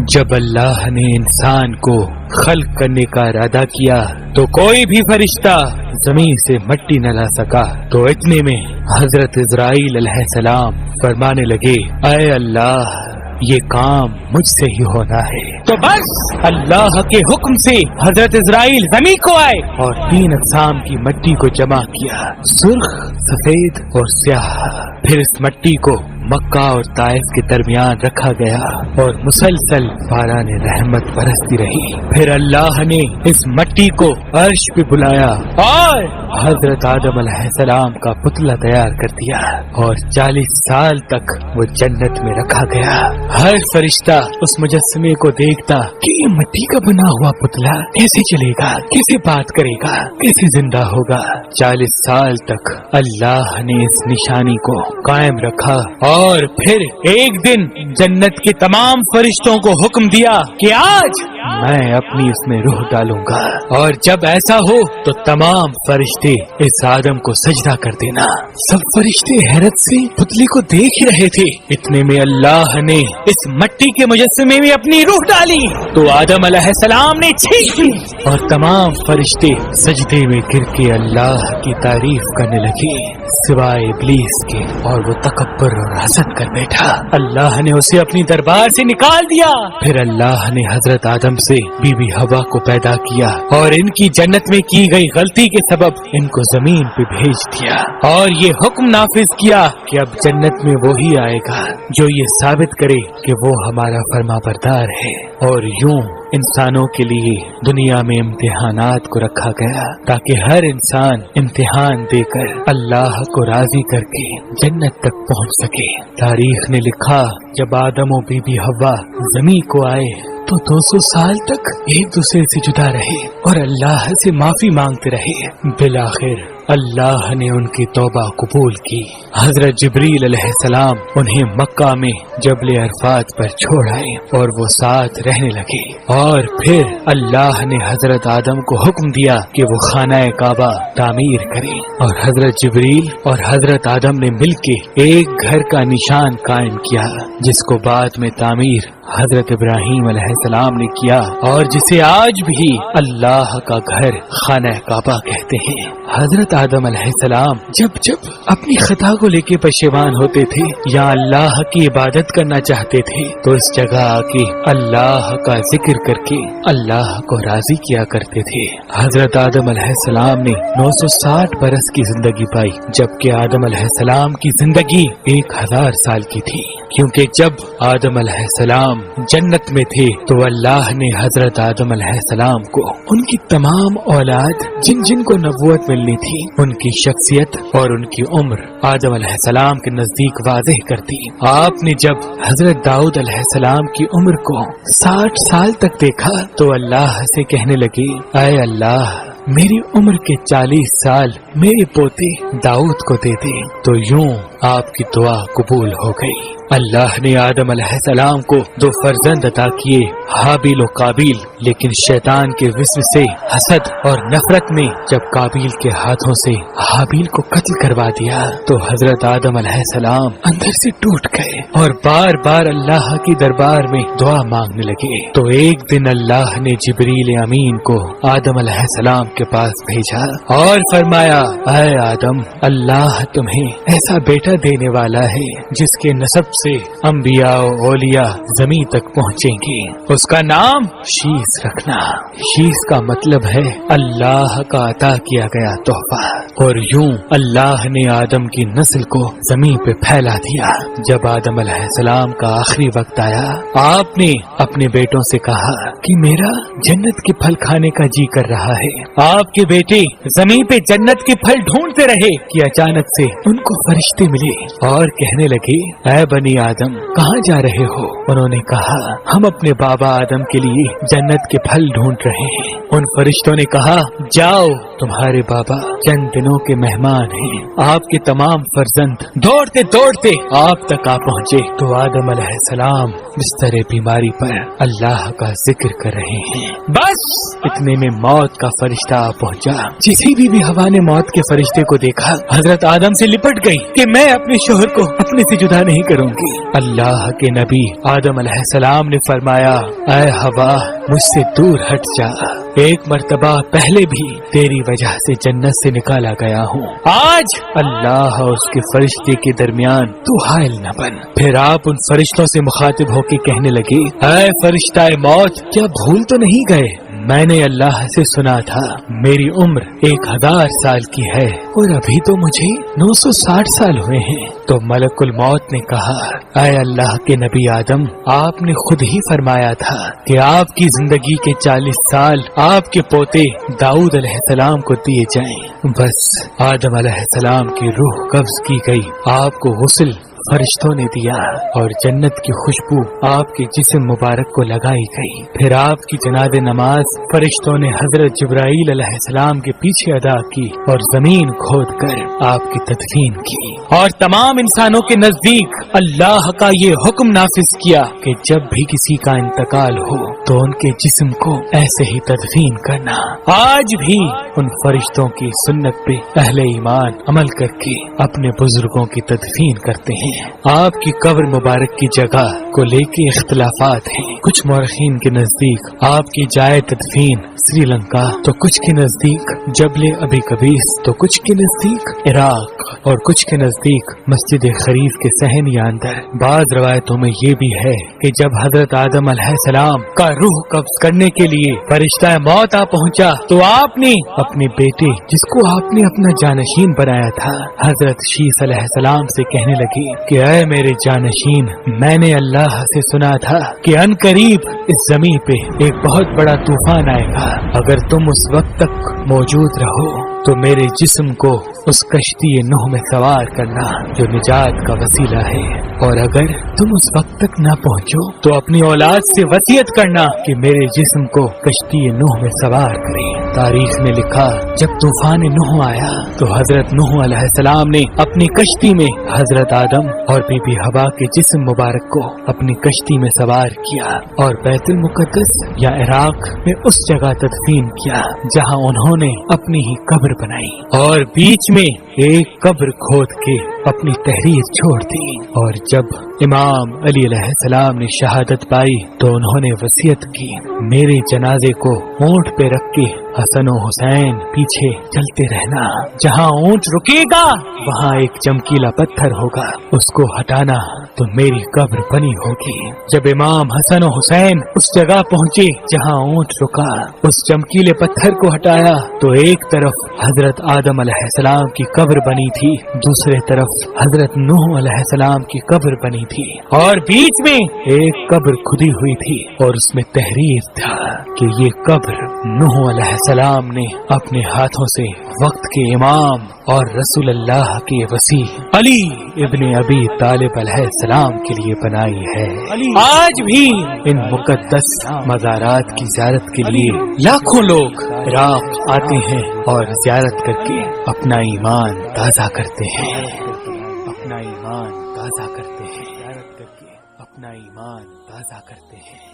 جب اللہ نے انسان کو خلق کرنے کا ارادہ کیا تو کوئی بھی فرشتہ زمین سے مٹی نہ لا سکا، تو اتنے میں حضرت عزرائیل علیہ السلام فرمانے لگے، اے اللہ یہ کام مجھ سے ہی ہونا ہے۔ تو بس اللہ کے حکم سے حضرت عزرائیل زمین کو آئے اور 3 اقسام کی مٹی کو جمع کیا، سرخ، سفید اور سیاہ۔ پھر اس مٹی کو مکہ اور طائف کے درمیان رکھا گیا اور مسلسل باران رحمت برستی رہی۔ پھر اللہ نے اس مٹی کو عرش پہ بلایا اور حضرت آدم علیہ السلام کا پتلا تیار کر دیا، اور 40 سال تک وہ جنت میں رکھا گیا۔ ہر فرشتہ اس مجسمے کو دیکھتا کہ یہ مٹی کا بنا ہوا پتلا کیسے چلے گا، کیسے بات کرے گا، کیسے زندہ ہوگا۔ 40 سال تک اللہ نے اس نشانی کو قائم رکھا، اور پھر ایک دن جنت کے تمام فرشتوں کو حکم دیا کہ آج میں اپنی اس میں روح ڈالوں گا، اور جب ایسا ہو تو تمام فرشتے اس آدم کو سجدہ کر دینا۔ سب فرشتے حیرت سے پتلے کو دیکھ ہی رہے تھے، اتنے میں اللہ نے اس مٹی کے مجسمے میں اپنی روح ڈالی تو آدم علیہ السلام نے چھینک لی، اور تمام فرشتے سجدے میں گر کے اللہ کی تعریف کرنے لگے سوائے ابلیس کے، اور وہ تکبر اور حسد کر بیٹھا۔ اللہ نے اسے اپنی دربار سے نکال دیا۔ پھر اللہ نے حضرت آدم سے بی بی حوا کو پیدا کیا، اور ان کی جنت میں کی گئی غلطی کے سبب ان کو زمین پہ بھیج دیا، اور یہ حکم نافذ کیا کہ اب جنت میں وہی آئے گا جو یہ ثابت کرے کہ وہ ہمارا فرما بردار ہے۔ اور یوں انسانوں کے لیے دنیا میں امتحانات کو رکھا گیا تاکہ ہر انسان امتحان دے کر اللہ کو راضی کر کے جنت تک پہنچ سکے۔ تاریخ نے لکھا جب آدم و بی بی حوا زمین کو آئے تو 200 سال تک ایک دوسرے سے جدا رہے اور اللہ سے معافی مانگتے رہے۔ بالآخر اللہ نے ان کی توبہ قبول کی۔ حضرت جبریل علیہ السلام انہیں مکہ میں جبل عرفات پر چھوڑ آئے اور وہ ساتھ رہنے لگے، اور پھر اللہ نے حضرت آدم کو حکم دیا کہ وہ خانہ کعبہ تعمیر کریں، اور حضرت جبریل اور حضرت آدم نے مل کے ایک گھر کا نشان قائم کیا جس کو بعد میں تعمیر حضرت ابراہیم علیہ السلام نے کیا، اور جسے آج بھی اللہ کا گھر خانہ کعبہ کہتے ہیں۔ حضرت آدم علیہ السلام جب اپنی خطا کو لے کے پشیمان ہوتے تھے یا اللہ کی عبادت کرنا چاہتے تھے تو اس جگہ آ کے اللہ کا ذکر کر کے اللہ کو راضی کیا کرتے تھے۔ حضرت آدم علیہ السلام نے 960 برس کی زندگی پائی، جبکہ آدم علیہ السلام کی زندگی 1000 سال کی تھی، کیونکہ جب آدم علیہ السلام جنت میں تھے تو اللہ نے حضرت آدم علیہ السلام کو ان کی تمام اولاد جن کو نبوت ملنی تھی ان کی شخصیت اور ان کی عمر آدم علیہ السلام کے نزدیک واضح کر دی۔ آپ نے جب حضرت داؤد علیہ السلام کی عمر کو 60 سال تک دیکھا تو اللہ سے کہنے لگے، اے اللہ میری عمر کے 40 سال میرے پوتے داؤد کو دے دے، تو یوں آپ کی دعا قبول ہو گئی۔ اللہ نے آدم علیہ السلام کو 2 فرزند عطا کیے، حابیل و قابیل، لیکن شیطان کے وسوسے، حسد اور نفرت میں جب قابیل کے ہاتھوں سے حابیل کو قتل کروا دیا تو حضرت آدم علیہ السلام اندر سے ٹوٹ گئے اور بار بار اللہ کی دربار میں دعا مانگنے لگے۔ تو ایک دن اللہ نے جبریل امین کو آدم علیہ السلام کے پاس بھیجا اور فرمایا، اے آدم اللہ تمہیں ایسا بیٹا دینے والا ہے جس کے نسب سے انبیاء و اولیاء زمین تک پہنچیں گے، اس کا نام شیس رکھنا۔ شیس کا مطلب ہے اللہ کا عطا کیا گیا تحفہ۔ اور یوں اللہ نے آدم کی نسل کو زمین پہ پھیلا دیا۔ جب آدم علیہ السلام کا آخری وقت آیا آپ نے اپنے بیٹوں سے کہا کہ میرا جنت کے پھل کھانے کا جی کر رہا ہے۔ آپ کے بیٹے زمین پہ جنت کے پھل ڈھونڈتے رہے کہ اچانک سے ان کو فرشتے ملے اور کہنے لگے، اے بنی آدم کہاں جا رہے ہو؟ انہوں نے کہا، ہم اپنے بابا آدم کے لیے جنت کے پھل ڈھونڈ رہے ہیں۔ ان فرشتوں نے کہا، جاؤ تمہارے بابا چند دنوں کے مہمان ہیں۔ آپ کے تمام فرزند دوڑتے دوڑتے آپ تک آ پہنچے تو آدم علیہ السلام بستر بیماری پر اللہ کا ذکر کر رہے ہیں۔ بس اتنے میں موت کا فرشتہ آ پہنچا۔ جسی بی حوا نے موت کے فرشتے کو دیکھا حضرت آدم سے لپٹ گئی کہ میں اپنے شوہر کو اپنے سے جدا نہیں کروں گی۔ اللہ کے نبی آدم علیہ السلام نے فرمایا، اے ہوا مجھ سے دور ہٹ جا، ایک مرتبہ پہلے بھی تیری وجہ سے جنت سے نکالا گیا ہوں، آج اللہ اور اس کے فرشتے کے درمیان تو حائل نہ بن۔ پھر آپ ان فرشتوں سے مخاطب ہو کے کہنے لگے، اے فرشتہ موت، کیا بھول تو نہیں گئے؟ میں نے اللہ سے سنا تھا میری عمر 1000 سال کی ہے اور ابھی تو مجھے 960 سال ہوئے ہیں۔ تو ملک الموت نے کہا، اے اللہ کے نبی آدم، آپ نے خود ہی فرمایا تھا کہ آپ کی زندگی کے 40 سال آپ کے پوتے داؤد علیہ السلام کو دیے جائیں۔ بس آدم علیہ السلام کی روح قبض کی گئی، آپ کو غسل فرشتوں نے دیا اور جنت کی خوشبو آپ کے جسم مبارک کو لگائی گئی۔ پھر آپ کی جنازہ نماز فرشتوں نے حضرت جبرائیل علیہ السلام کے پیچھے ادا کی اور زمین کھود کر آپ کی تدفین کی، اور تمام انسانوں کے نزدیک اللہ کا یہ حکم نافذ کیا کہ جب بھی کسی کا انتقال ہو تو ان کے جسم کو ایسے ہی تدفین کرنا۔ آج بھی ان فرشتوں کی سنت پہ اہل ایمان عمل کر کے اپنے بزرگوں کی تدفین کرتے ہیں۔ آپ کی قبر مبارک کی جگہ کو لے کے اختلافات ہیں، کچھ مورخین کے نزدیک آپ کی جائے تدفین سری لنکا، تو کچھ کے نزدیک جبل ابی قبیس، تو کچھ کے نزدیک عراق، اور کچھ کے نزدیک مسجد خریف کے صحن یا اندر۔ بعض روایتوں میں یہ بھی ہے کہ جب حضرت آدم علیہ السلام کا روح قبض کرنے کے لیے فرشتہ موت آ پہنچا تو آپ نے اپنے بیٹے جس کو آپ نے اپنا جانشین بنایا تھا حضرت شیس علیہ السلام سے کہنے لگے کہ اے میرے جانشین، میں نے اللہ سے سنا تھا کہ ان قریب اس زمین پہ ایک بہت بڑا طوفان آئے گا، اگر تم اس وقت تک موجود رہو تو میرے جسم کو اس کشتی نوح میں سوار کرنا جو نجات کا وسیلہ ہے، اور اگر تم اس وقت تک نہ پہنچو تو اپنی اولاد سے وصیت کرنا کہ میرے جسم کو کشتی نوح میں سوار کرے۔ تاریخ میں لکھا، جب طوفان نوح آیا تو حضرت نوح علیہ السلام نے اپنی کشتی میں حضرت آدم اور بی بی حوا کے جسم مبارک کو اپنی کشتی میں سوار کیا اور بیت المقدس یا عراق میں اس جگہ تدفین کیا جہاں انہوں نے اپنی ہی قبر بنائی، اور بیچ میں ایک قبر کھود کے اپنی تحریر چھوڑ دی۔ اور جب امام علی علیہ السلام نے شہادت پائی تو انہوں نے وصیت کی، میرے جنازے کو اونٹ پہ رکھ کے حسن و حسین پیچھے چلتے رہنا، جہاں اونٹ رکے گا وہاں ایک چمکیلا پتھر ہوگا، اس کو ہٹانا تو میری قبر بنی ہوگی۔ جب امام حسن و حسین اس جگہ پہنچے جہاں اونٹ رکا، اس چمکیلے پتھر کو ہٹایا تو ایک طرف حضرت آدم علیہ السلام کی قبر بنی تھی، دوسرے طرف حضرت نوح علیہ السلام کی قبر بنی تھی، اور بیچ میں ایک قبر کھدی ہوئی تھی اور اس میں تحریر تھا کہ یہ قبر نوح علیہ السلام نے اپنے ہاتھوں سے وقت کے امام اور رسول اللہ کے وسیع علی ابن ابی طالب علیہ السلام کے لیے بنائی ہے۔ آج بھی ان مقدس مزارات کی زیارت کے لیے لاکھوں لوگ عراق آتے ہیں اور زیارت کر کے اپنا ایمان تازہ کرتے ہیں، اپنا ایمان تازہ کرتے ہیں، زیارت کر کے اپنا ایمان تازہ کرتے ہیں۔